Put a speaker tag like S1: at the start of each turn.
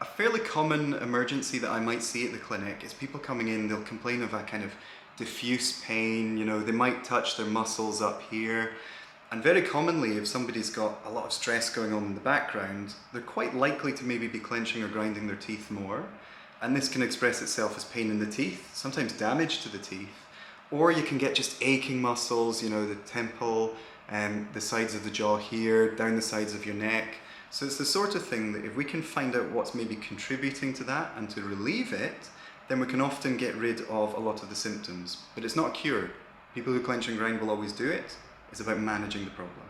S1: A fairly common emergency that I might see at the clinic is people coming in, they'll complain of a kind of diffuse pain, they might touch their muscles up here. And very commonly, if somebody's got a lot of stress going on in the background, they're quite likely to maybe be clenching or grinding their teeth more. And this can express itself as pain in the teeth, sometimes damage to the teeth. Or you can get just aching muscles, the temple, the sides of the jaw here, down the sides of your neck. So it's the sort of thing that if we can find out what's maybe contributing to that and to relieve it, then we can often get rid of a lot of the symptoms. But it's not a cure. People who clench and grind will always do it. It's about managing the problem.